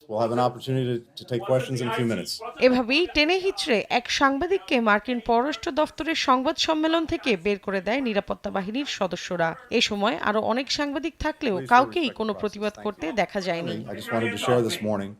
We'll have an opportunity to take questions in a few minutes. এভাবেই টেনে হিচড়ে এক সাংবাদিককে মার্কিন পররাষ্ট্র দফতরের সংবাদ সম্মেলন থেকে বের করে দেয় নিরাপত্তা বাহিনীর সদস্যরা। এ সময় আরো অনেক সাংবাদিক থাকলেও কাউকেই কোনো প্রতিবাদ করতে দেখা যায়নি। I just wanted to share this morning.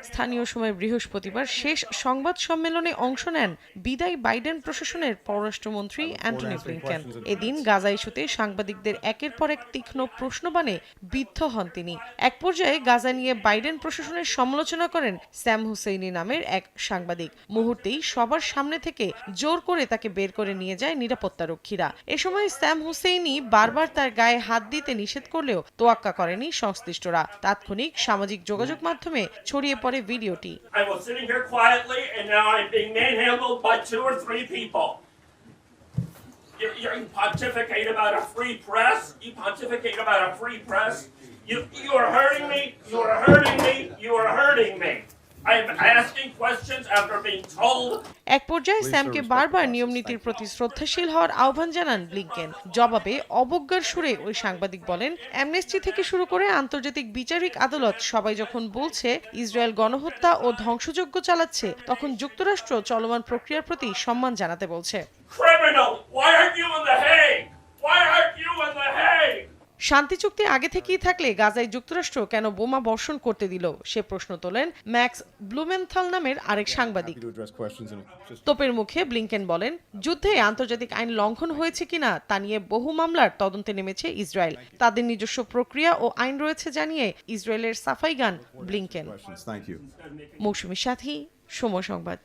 স্থানীয় সময় বৃহস্পতিবার শেষ সংবাদ সম্মেলনে অংশ নেন বিদায়ী বাইডেন প্রশাসনের পররাষ্ট্রমন্ত্রী অ্যান্টনি ব্লিংকেন। এদিন গাজা ইস্যুতে সাংবাদিকদের একের পর এক তীক্ষ্ণ প্রশ্নবাণে বিদ্ধ হন তিনি। এক পর্যায়ে গাজা নিয়ে বাইডেন প্রশাসনের সমালোচনা করেন স্যাম হুসেইনি নামের এক সাংবাদিক। মুহূর্তেই সবার সামনে থেকে জোর করে তাকে বের করে নিয়ে যায় নিরাপত্তারক্ষীরা। এ সময় স্যাম হুসেইনি বারবার তার গায়ে হাত দিতে নিষেধ করলেও তোয়াক্কা করেনি সংশ্লিষ্টরা। তাৎক্ষণিক সামাজিক যোগাযোগ মাধ্যমে ছড়িয়ে পড়ে ভিডিওটি। I was sitting here quietly and now I'm being manhandled by 2 or 3 people. You pontificate about a free press. You pontificate about a free press. You are hurting me. You are hurting me. You are hurting me. I am asking questions after being told. এক পর্যায়ে স্যামকে বারবার নিয়মনীতির প্রতি শ্রদ্ধাশীল হওয়ার আহ্বান জানান Blinken. জবাবে অবজ্ঞার সুরে ওই সাংবাদিক বলেন, অ্যামনেস্টি থেকে শুরু করে আন্তর্জাতিক বিচারিক আদালত সবাই যখন বলছে ইসরায়েল গণহত্যা ও ধ্বংসযজ্ঞ চালাচ্ছে, তখন যুক্তরাষ্ট্র চলমান প্রক্রিয়ার প্রতি সম্মান জানাতে বলছে। Criminal, why aren't you in the Hague? Why aren't you in the Hague? শান্তি চুক্তি আগে থেকেই থাকলে গাজায় যুক্তরাষ্ট্র কেন বোমা বর্ষণ করতে দিল, সে প্রশ্ন তোলেন ম্যাক্স ব্লুমেনথাল নামের আরেক সাংবাদিক। To address questions in just তোপের মুখে ব্লিংকেন বলেন, যুদ্ধে আন্তর্জাতিক আইন লঙ্ঘন হয়েছে কিনা তা নিয়ে বহু মামলার তদন্তে নেমেছে ইসরায়েল। তাদের নিজস্ব প্রক্রিয়া ও আইন রয়েছে জানিয়ে ইসরায়েলের সাফাই গান ব্লিংকেন। questions. Thank you. মৌসুমী সাথী, সময় সংবাদ।